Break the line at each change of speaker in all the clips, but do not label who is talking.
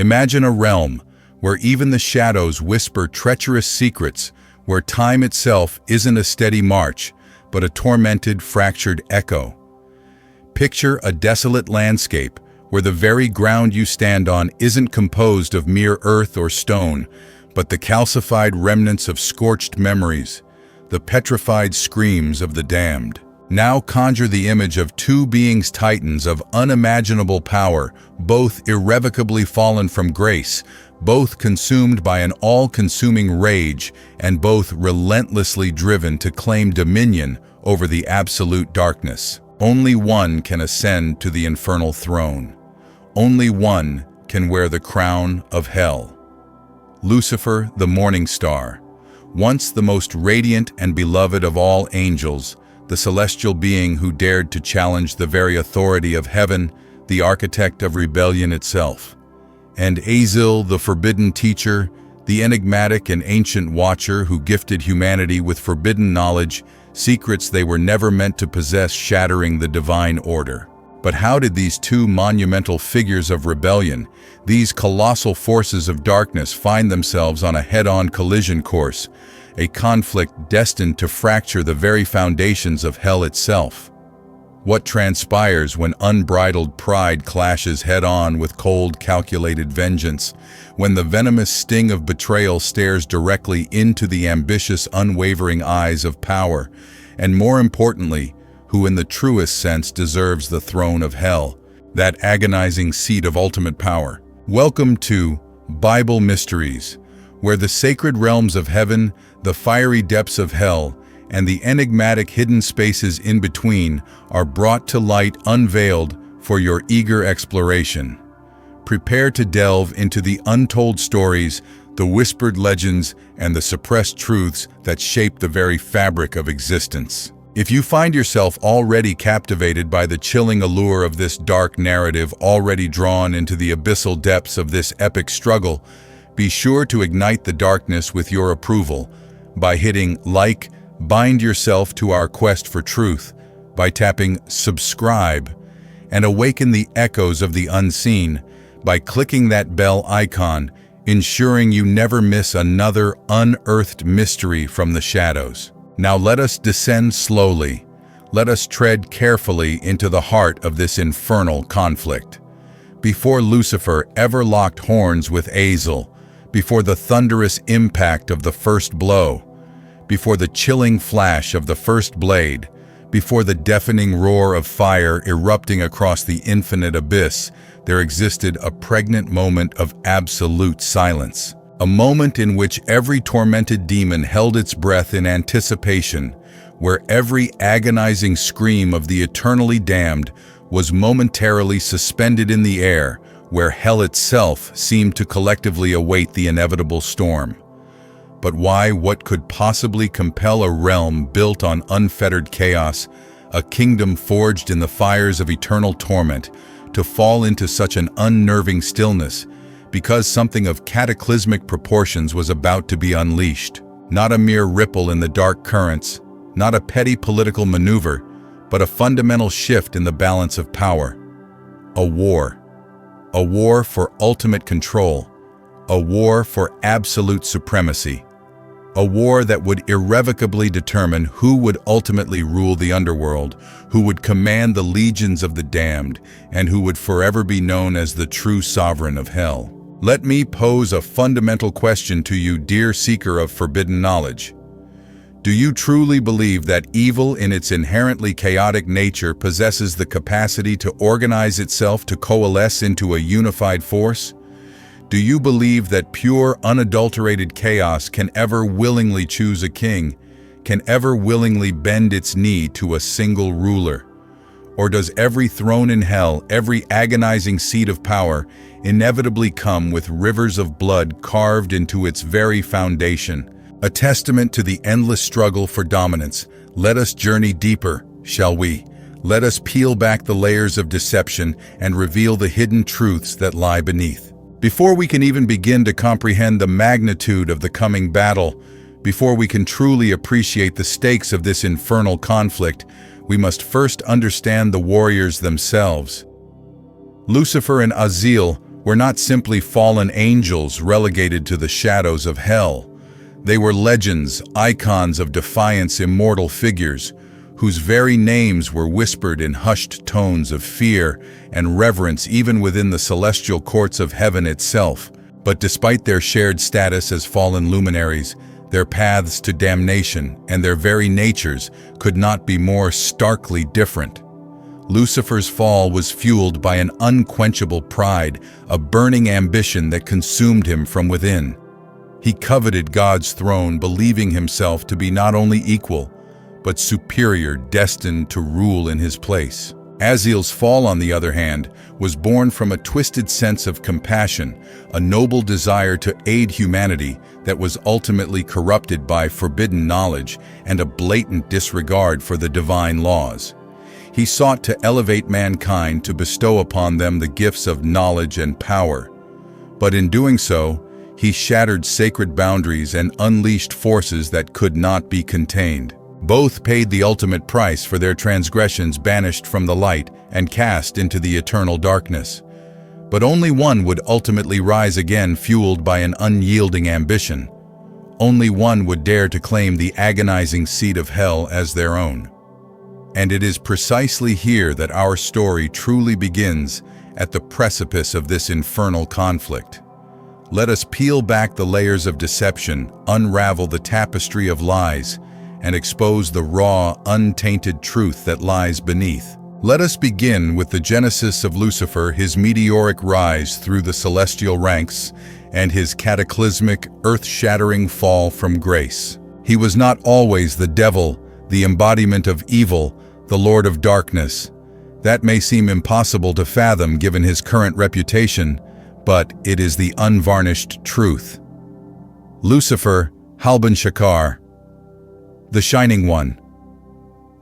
Imagine a realm where even the shadows whisper treacherous secrets, where time itself isn't a steady march, but a tormented, fractured echo. Picture a desolate landscape where the very ground you stand on isn't composed of mere earth or stone, but the calcified remnants of scorched memories, the petrified screams of the damned. Now conjure the image of two beings titans of unimaginable power, both irrevocably fallen from grace, both consumed by an all-consuming rage, and both relentlessly driven to claim dominion over the absolute darkness. Only one can ascend to the infernal throne. Only one can wear the crown of hell. Lucifer, the morning star, once the most radiant and beloved of all angels, the celestial being who dared to challenge the very authority of heaven, the architect of rebellion itself. And Azil, the forbidden teacher, the enigmatic and ancient watcher who gifted humanity with forbidden knowledge, secrets they were never meant to possess, shattering the divine order. But how did these two monumental figures of rebellion, these colossal forces of darkness, find themselves on a head-on collision course, a conflict destined to fracture the very foundations of hell itself? What transpires when unbridled pride clashes head-on with cold, calculated vengeance, when the venomous sting of betrayal stares directly into the ambitious, unwavering eyes of power, and more importantly, who in the truest sense deserves the throne of hell, that agonizing seat of ultimate power? Welcome to Bible Mysteries, where the sacred realms of heaven, the fiery depths of hell, and the enigmatic hidden spaces in between are brought to light, unveiled for your eager exploration. Prepare to delve into the untold stories, the whispered legends, and the suppressed truths that shape the very fabric of existence. If you find yourself already captivated by the chilling allure of this dark narrative, already drawn into the abyssal depths of this epic struggle, be sure to ignite the darkness with your approval by hitting like. Bind yourself to our quest for truth by tapping subscribe, and awaken the echoes of the unseen by clicking that bell icon, ensuring you never miss another unearthed mystery from the shadows. Now let us descend slowly. Let us tread carefully into the heart of this infernal conflict. Before Lucifer ever locked horns with Azil, before the thunderous impact of the first blow, before the chilling flash of the first blade, before the deafening roar of fire erupting across the infinite abyss, there existed a pregnant moment of absolute silence. A moment in which every tormented demon held its breath in anticipation, where every agonizing scream of the eternally damned was momentarily suspended in the air, where hell itself seemed to collectively await the inevitable storm. But why? What could possibly compel a realm built on unfettered chaos, a kingdom forged in the fires of eternal torment, to fall into such an unnerving stillness? Because something of cataclysmic proportions was about to be unleashed. Not a mere ripple in the dark currents, not a petty political maneuver, but a fundamental shift in the balance of power. A war. A war for ultimate control. A war for absolute supremacy. A war that would irrevocably determine who would ultimately rule the underworld, who would command the legions of the damned, and who would forever be known as the true sovereign of hell. Let me pose a fundamental question to you, dear seeker of forbidden knowledge. Do you truly believe that evil in its inherently chaotic nature possesses the capacity to organize itself to coalesce into a unified force? Do you believe that pure, unadulterated chaos can ever willingly choose a king, can ever willingly bend its knee to a single ruler? Or does every throne in hell, every agonizing seat of power, inevitably come with rivers of blood carved into its very foundation? A testament to the endless struggle for dominance. Let us journey deeper, shall we? Let us peel back the layers of deception and reveal the hidden truths that lie beneath. Before we can even begin to comprehend the magnitude of the coming battle, before we can truly appreciate the stakes of this infernal conflict, we must first understand the warriors themselves. Lucifer and Azil were not simply fallen angels relegated to the shadows of hell. They were legends, icons of defiance, immortal figures, whose very names were whispered in hushed tones of fear and reverence even within the celestial courts of heaven itself. But despite their shared status as fallen luminaries, their paths to damnation and their very natures could not be more starkly different. Lucifer's fall was fueled by an unquenchable pride, a burning ambition that consumed him from within. He coveted God's throne, believing himself to be not only equal, but superior, destined to rule in his place. Azil's fall, on the other hand, was born from a twisted sense of compassion, a noble desire to aid humanity that was ultimately corrupted by forbidden knowledge and a blatant disregard for the divine laws. He sought to elevate mankind, to bestow upon them the gifts of knowledge and power. But in doing so, he shattered sacred boundaries and unleashed forces that could not be contained. Both paid the ultimate price for their transgressions, banished from the light and cast into the eternal darkness. But only one would ultimately rise again, fueled by an unyielding ambition. Only one would dare to claim the agonizing seat of hell as their own. And it is precisely here that our story truly begins, at the precipice of this infernal conflict. Let us peel back the layers of deception, unravel the tapestry of lies, and expose the raw, untainted truth that lies beneath. Let us begin with the genesis of Lucifer, his meteoric rise through the celestial ranks, and his cataclysmic, earth-shattering fall from grace. He was not always the devil, the embodiment of evil, the Lord of darkness. That may seem impossible to fathom given his current reputation, but it is the unvarnished truth. Lucifer, Halban Shakar, the Shining One,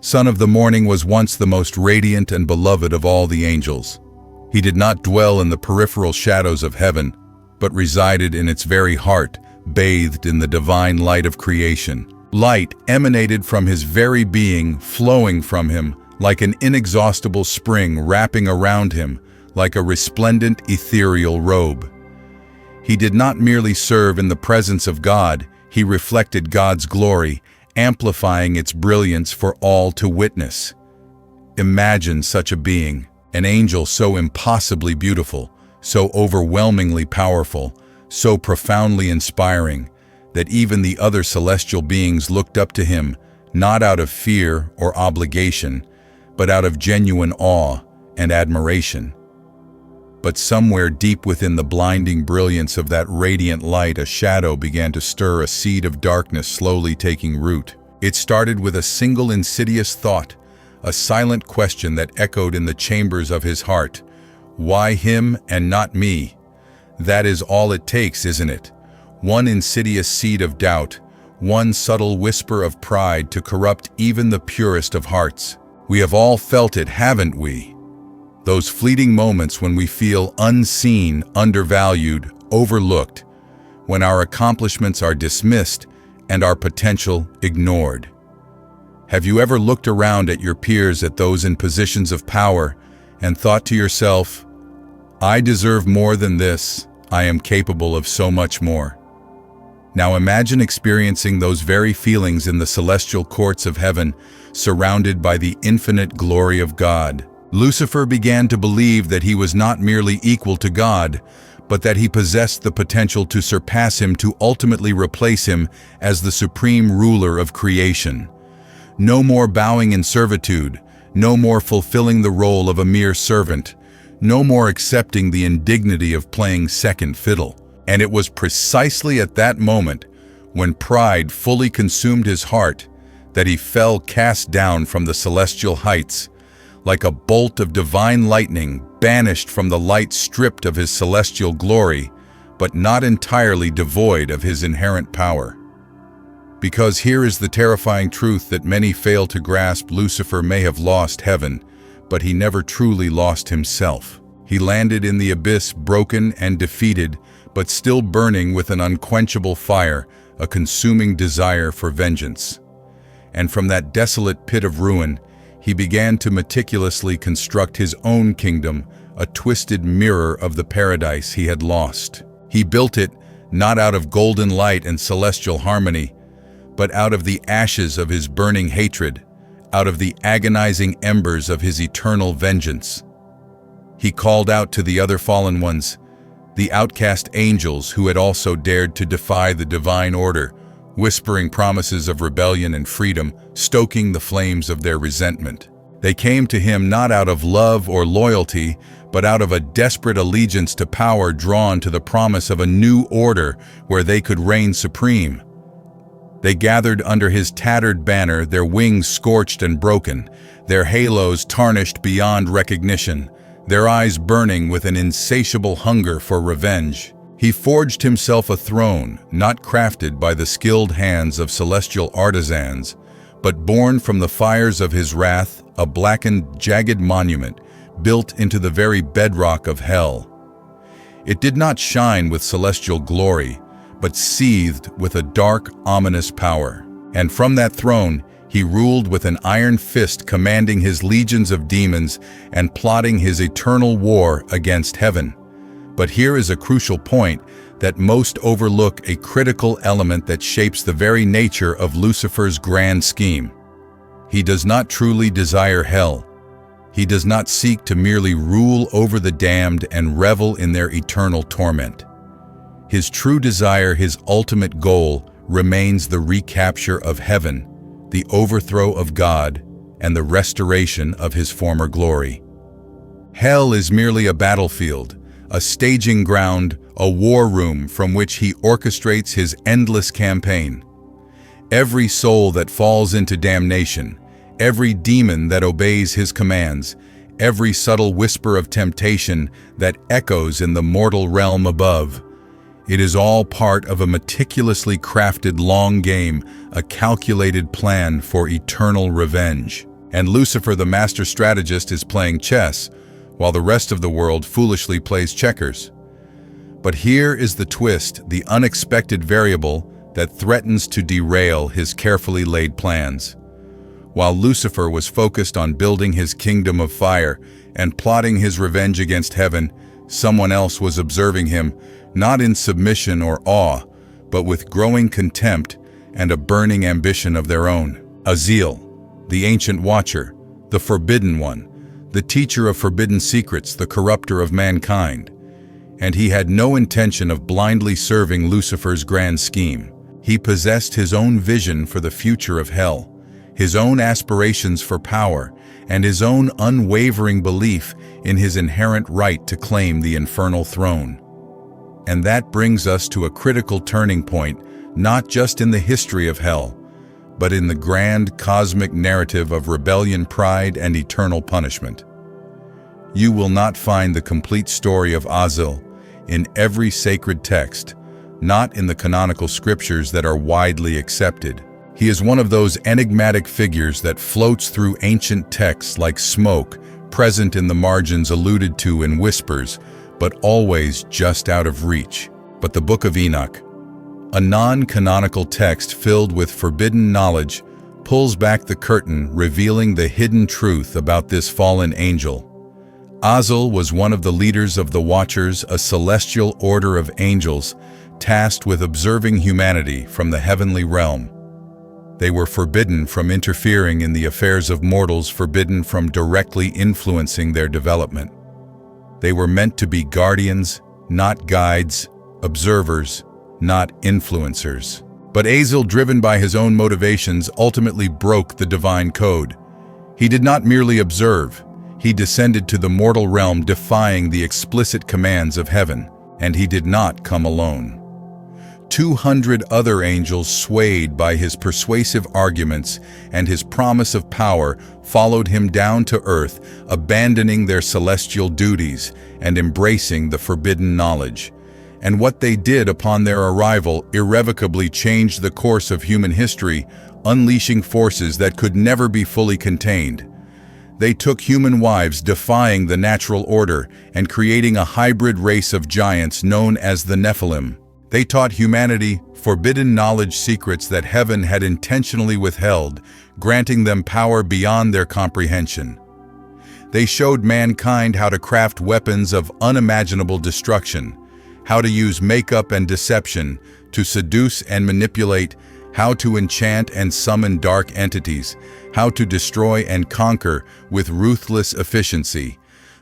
Son of the Morning, was once the most radiant and beloved of all the angels. He did not dwell in the peripheral shadows of heaven, but resided in its very heart, bathed in the divine light of creation. Light emanated from his very being, flowing from him like an inexhaustible spring, wrapping around him like a resplendent ethereal robe. He did not merely serve in the presence of God, he reflected God's glory, amplifying its brilliance for all to witness. Imagine such a being, an angel so impossibly beautiful, so overwhelmingly powerful, so profoundly inspiring, that even the other celestial beings looked up to him, not out of fear or obligation, but out of genuine awe and admiration. But somewhere deep within the blinding brilliance of that radiant light, a shadow began to stir, a seed of darkness slowly taking root. It started with a single insidious thought, a silent question that echoed in the chambers of his heart. Why him and not me? That is all it takes, isn't it? One insidious seed of doubt, one subtle whisper of pride to corrupt even the purest of hearts. We have all felt it, haven't we? Those fleeting moments when we feel unseen, undervalued, overlooked, when our accomplishments are dismissed and our potential ignored. Have you ever looked around at your peers, at those in positions of power, and thought to yourself, I deserve more than this, I am capable of so much more? Now imagine experiencing those very feelings in the celestial courts of heaven, surrounded by the infinite glory of God. Lucifer began to believe that he was not merely equal to God, but that he possessed the potential to surpass him, to ultimately replace him as the supreme ruler of creation. No more bowing in servitude, no more fulfilling the role of a mere servant, no more accepting the indignity of playing second fiddle. And it was precisely at that moment, when pride fully consumed his heart, that he fell, cast down from the celestial heights, like a bolt of divine lightning, banished from the light, stripped of his celestial glory, but not entirely devoid of his inherent power. Because here is the terrifying truth that many fail to grasp: Lucifer may have lost heaven, but he never truly lost himself. He landed in the abyss, broken and defeated, but still burning with an unquenchable fire, a consuming desire for vengeance. And from that desolate pit of ruin, he began to meticulously construct his own kingdom, a twisted mirror of the paradise he had lost. He built it not out of golden light and celestial harmony, but out of the ashes of his burning hatred, out of the agonizing embers of his eternal vengeance. He called out to the other fallen ones, the outcast angels who had also dared to defy the divine order, whispering promises of rebellion and freedom, stoking the flames of their resentment. They came to him not out of love or loyalty, but out of a desperate allegiance to power drawn to the promise of a new order where they could reign supreme. They gathered under his tattered banner, their wings scorched and broken, their halos tarnished beyond recognition, their eyes burning with an insatiable hunger for revenge. He forged himself a throne, not crafted by the skilled hands of celestial artisans, but born from the fires of his wrath, a blackened, jagged monument built into the very bedrock of hell. It did not shine with celestial glory, but seethed with a dark, ominous power. And from that throne, he ruled with an iron fist, commanding his legions of demons and plotting his eternal war against heaven. But here is a crucial point that most overlook, a critical element that shapes the very nature of Lucifer's grand scheme. He does not truly desire hell. He does not seek to merely rule over the damned and revel in their eternal torment. His true desire, his ultimate goal, remains the recapture of heaven, the overthrow of God, and the restoration of his former glory. Hell is merely a battlefield, a staging ground, a war room from which he orchestrates his endless campaign. Every soul that falls into damnation, every demon that obeys his commands, every subtle whisper of temptation that echoes in the mortal realm above, it is all part of a meticulously crafted long game, a calculated plan for eternal revenge. And Lucifer, the master strategist, is playing chess, while the rest of the world foolishly plays checkers. But here is the twist, the unexpected variable that threatens to derail his carefully laid plans. While Lucifer was focused on building his kingdom of fire and plotting his revenge against heaven, someone else was observing him, not in submission or awe, but with growing contempt and a burning ambition of their own. Azil, the ancient watcher, the forbidden one, the teacher of forbidden secrets, the corrupter of mankind. And he had no intention of blindly serving Lucifer's grand scheme. He possessed his own vision for the future of hell, his own aspirations for power, and his own unwavering belief in his inherent right to claim the infernal throne. And that brings us to a critical turning point, not just in the history of hell, but in the grand cosmic narrative of rebellion, pride, and eternal punishment. You will not find the complete story of Azil in every sacred text, not in the canonical scriptures that are widely accepted. He is one of those enigmatic figures that floats through ancient texts like smoke, present in the margins, alluded to in whispers, but always just out of reach. But the Book of Enoch, a non-canonical text filled with forbidden knowledge, pulls back the curtain, revealing the hidden truth about this fallen angel. Azil was one of the leaders of the Watchers, a celestial order of angels tasked with observing humanity from the heavenly realm. They were forbidden from interfering in the affairs of mortals, forbidden from directly influencing their development. They were meant to be guardians, not guides, observers, not influencers. But Azil, driven by his own motivations, ultimately broke the divine code. He did not merely observe. He descended to the mortal realm, defying the explicit commands of heaven. And he did not come alone. 200 other angels, swayed by his persuasive arguments and his promise of power, followed him down to earth, abandoning their celestial duties and embracing the forbidden knowledge. And what they did upon their arrival irrevocably changed the course of human history, unleashing forces that could never be fully contained. They took human wives, defying the natural order and creating a hybrid race of giants known as the Nephilim. They taught humanity forbidden knowledge, secrets that heaven had intentionally withheld, granting them power beyond their comprehension. They showed mankind how to craft weapons of unimaginable destruction, how to use makeup and deception to seduce and manipulate, how to enchant and summon dark entities, how to destroy and conquer with ruthless efficiency.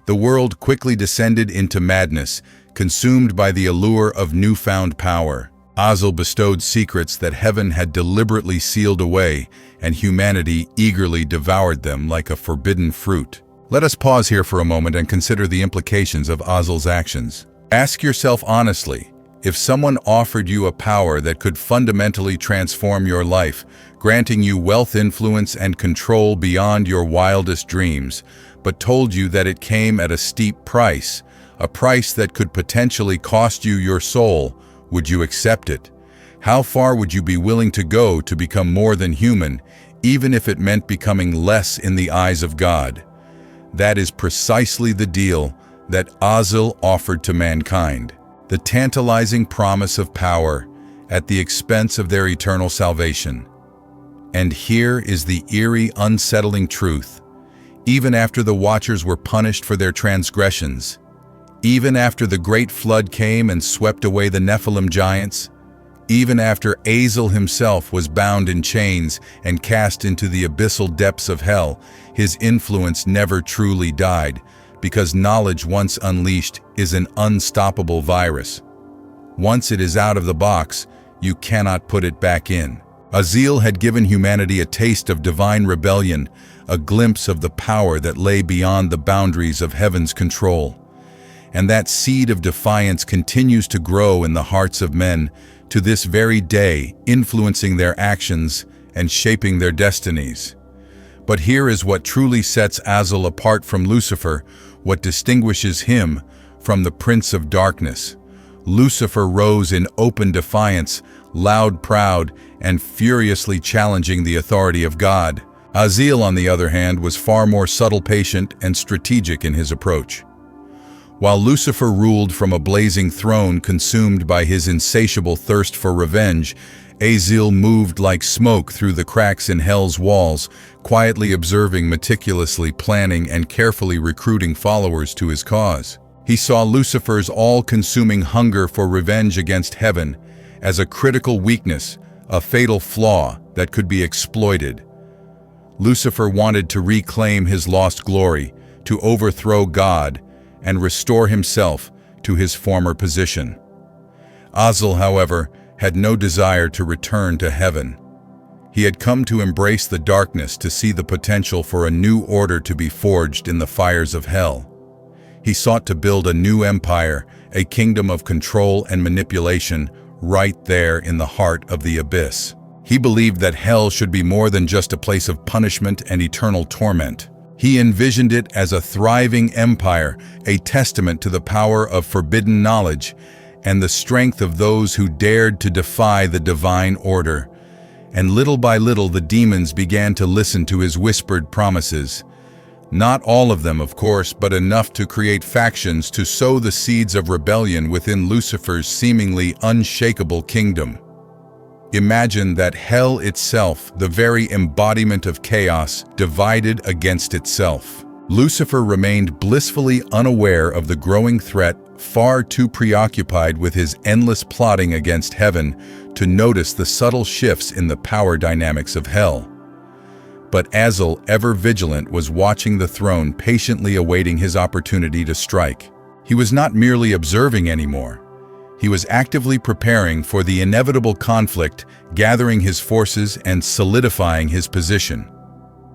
The world quickly descended into madness, consumed by the allure of newfound power. Azil bestowed secrets that heaven had deliberately sealed away, and humanity eagerly devoured them like a forbidden fruit. Let us pause here for a moment and consider the implications of Azil's actions. Ask yourself honestly, if someone offered you a power that could fundamentally transform your life, granting you wealth, influence, and control beyond your wildest dreams, but told you that it came at a steep price, a price that could potentially cost you your soul, would you accept it? How far would you be willing to go to become more than human, even if it meant becoming less in the eyes of God? That is precisely the deal that Azil offered to mankind. The tantalizing promise of power at the expense of their eternal salvation. And here is the eerie, unsettling truth. Even after the Watchers were punished for their transgressions, even after the great flood came and swept away the Nephilim giants, even after Azil himself was bound in chains and cast into the abyssal depths of hell, his influence never truly died, because knowledge once unleashed is an unstoppable virus. Once it is out of the box, you cannot put it back in. Azil had given humanity a taste of divine rebellion, a glimpse of the power that lay beyond the boundaries of heaven's control. And that seed of defiance continues to grow in the hearts of men to this very day, influencing their actions and shaping their destinies. But here is what truly sets Azil apart from Lucifer, what distinguishes him from the Prince of Darkness. Lucifer rose in open defiance, loud, proud, and furiously challenging the authority of God. Azil, on the other hand, was far more subtle, patient, and strategic in his approach. While Lucifer ruled from a blazing throne consumed by his insatiable thirst for revenge, Azil moved like smoke through the cracks in hell's walls, quietly observing, meticulously planning, and carefully recruiting followers to his cause. He saw Lucifer's all-consuming hunger for revenge against heaven as a critical weakness, a fatal flaw that could be exploited. Lucifer wanted to reclaim his lost glory, to overthrow God, and restore himself to his former position. Azil, however, had no desire to return to heaven. He had come to embrace the darkness, to see the potential for a new order to be forged in the fires of hell. He sought to build a new empire, a kingdom of control and manipulation, right there in the heart of the abyss. He believed that hell should be more than just a place of punishment and eternal torment. He envisioned it as a thriving empire, a testament to the power of forbidden knowledge and the strength of those who dared to defy the divine order. And little by little, the demons began to listen to his whispered promises. Not all of them, of course, but enough to create factions to sow the seeds of rebellion within Lucifer's seemingly unshakable kingdom. Imagine that hell itself, the very embodiment of chaos, divided against itself. Lucifer remained blissfully unaware of the growing threat, far too preoccupied with his endless plotting against heaven to notice the subtle shifts in the power dynamics of hell. But Azil, ever vigilant, was watching the throne, patiently awaiting his opportunity to strike. He was not merely observing anymore. He was actively preparing for the inevitable conflict, gathering his forces and solidifying his position.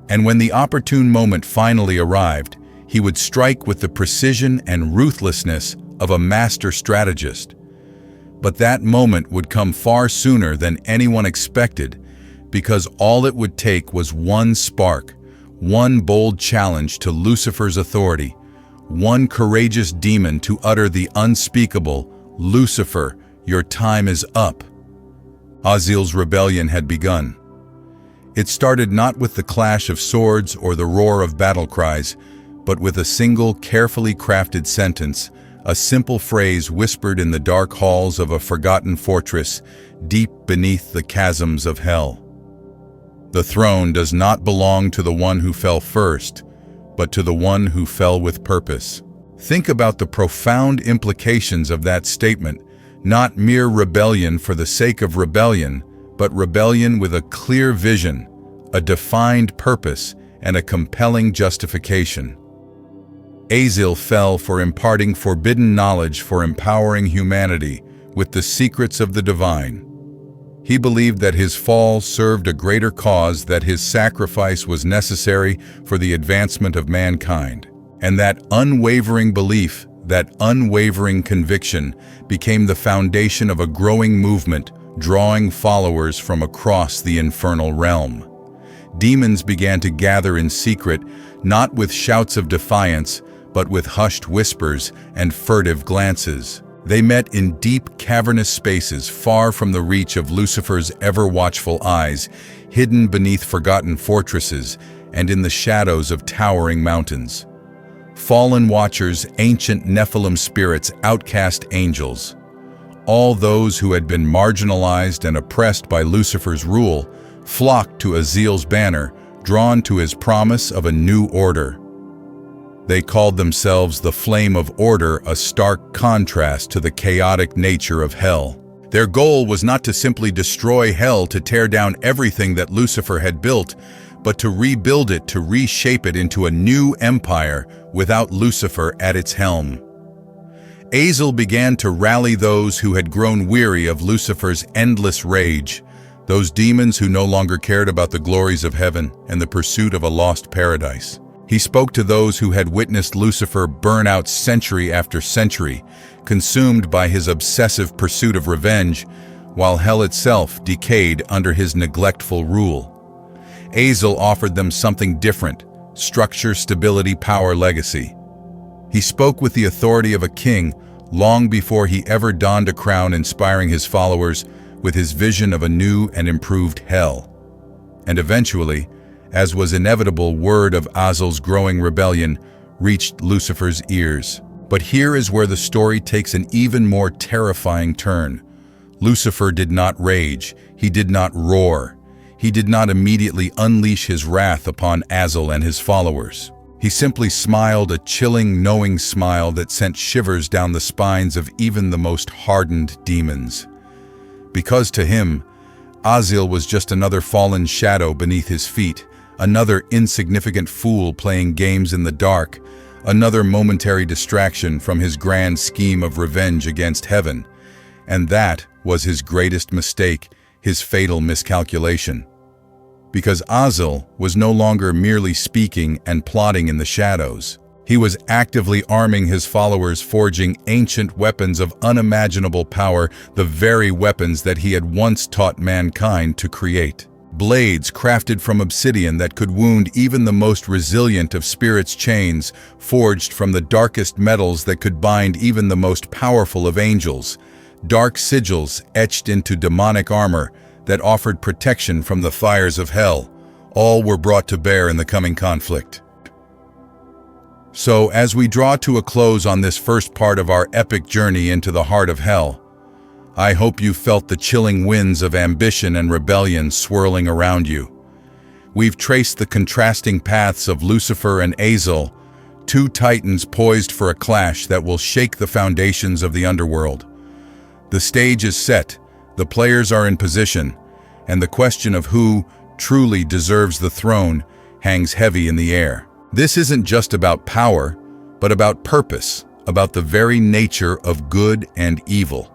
And when the opportune moment finally arrived, he would strike with the precision and ruthlessness of a master strategist. But that moment would come far sooner than anyone expected, because all it would take was one spark, one bold challenge to Lucifer's authority, one courageous demon to utter the unspeakable, "Lucifer, your time is up." Azil's rebellion had begun. It started not with the clash of swords or the roar of battle cries, but with a single, carefully crafted sentence, a simple phrase whispered in the dark halls of a forgotten fortress, deep beneath the chasms of hell. "The throne does not belong to the one who fell first, but to the one who fell with purpose. Think about the profound implications of that statement, not mere rebellion for the sake of rebellion, but rebellion with a clear vision, a defined purpose, and a compelling justification. Azil fell for imparting forbidden knowledge, for empowering humanity with the secrets of the divine. He believed that his fall served a greater cause, that his sacrifice was necessary for the advancement of mankind. And that unwavering belief, that unwavering conviction, became the foundation of a growing movement, drawing followers from across the infernal realm. Demons began to gather in secret, not with shouts of defiance, but with hushed whispers and furtive glances. They met in deep, cavernous spaces far from the reach of Lucifer's ever-watchful eyes, hidden beneath forgotten fortresses and in the shadows of towering mountains. Fallen watchers, ancient Nephilim spirits, outcast angels. All those who had been marginalized and oppressed by Lucifer's rule flocked to Azil's banner, drawn to his promise of a new order. They called themselves the Flame of Order, a stark contrast to the chaotic nature of hell. Their goal was not to simply destroy hell, to tear down everything that Lucifer had built, but to rebuild it, to reshape it into a new empire without Lucifer at its helm. Azil began to rally those who had grown weary of Lucifer's endless rage, those demons who no longer cared about the glories of heaven and the pursuit of a lost paradise. He spoke to those who had witnessed Lucifer burn out century after century, consumed by his obsessive pursuit of revenge, while hell itself decayed under his neglectful rule. Azil offered them something different: structure, stability, power, legacy. He spoke with the authority of a king long before he ever donned a crown, inspiring his followers with his vision of a new and improved hell. And eventually, as was inevitable, word of Azil's growing rebellion reached Lucifer's ears. But here is where the story takes an even more terrifying turn. Lucifer did not rage, he did not roar. He did not immediately unleash his wrath upon Azil and his followers. He simply smiled, a chilling, knowing smile that sent shivers down the spines of even the most hardened demons. Because to him, Azil was just another fallen shadow beneath his feet, another insignificant fool playing games in the dark, another momentary distraction from his grand scheme of revenge against heaven. And that was his greatest mistake, his fatal miscalculation. Because Azil was no longer merely speaking and plotting in the shadows. He was actively arming his followers, forging ancient weapons of unimaginable power, the very weapons that he had once taught mankind to create. Blades crafted from obsidian that could wound even the most resilient of spirit's chains, forged from the darkest metals that could bind even the most powerful of angels. Dark sigils etched into demonic armor that offered protection from the fires of hell. All were brought to bear in the coming conflict. So, as we draw to a close on this first part of our epic journey into the heart of hell, I hope you felt the chilling winds of ambition and rebellion swirling around you. We've traced the contrasting paths of Lucifer and Azil, two titans poised for a clash that will shake the foundations of the underworld. The stage is set, the players are in position, and the question of who truly deserves the throne hangs heavy in the air. This isn't just about power, but about purpose, about the very nature of good and evil.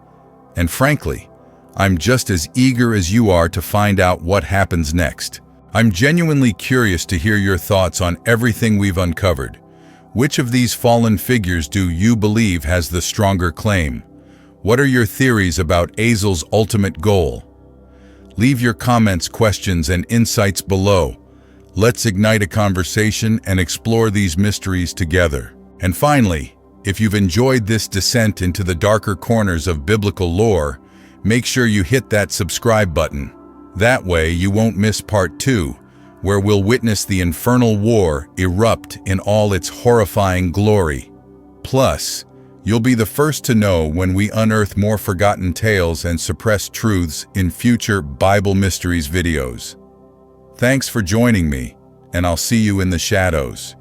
And frankly, I'm just as eager as you are to find out what happens next. I'm genuinely curious to hear your thoughts on everything we've uncovered. Which of these fallen figures do you believe has the stronger claim? What are your theories about Azil's ultimate goal? Leave your comments, questions, and insights below. Let's ignite a conversation and explore these mysteries together. And finally, if you've enjoyed this descent into the darker corners of biblical lore, make sure you hit that subscribe button. That way you won't miss part 2, where we'll witness the infernal war erupt in all its horrifying glory. Plus, you'll be the first to know when we unearth more forgotten tales and suppressed truths in future Bible Mysteries videos. Thanks for joining me, and I'll see you in the shadows.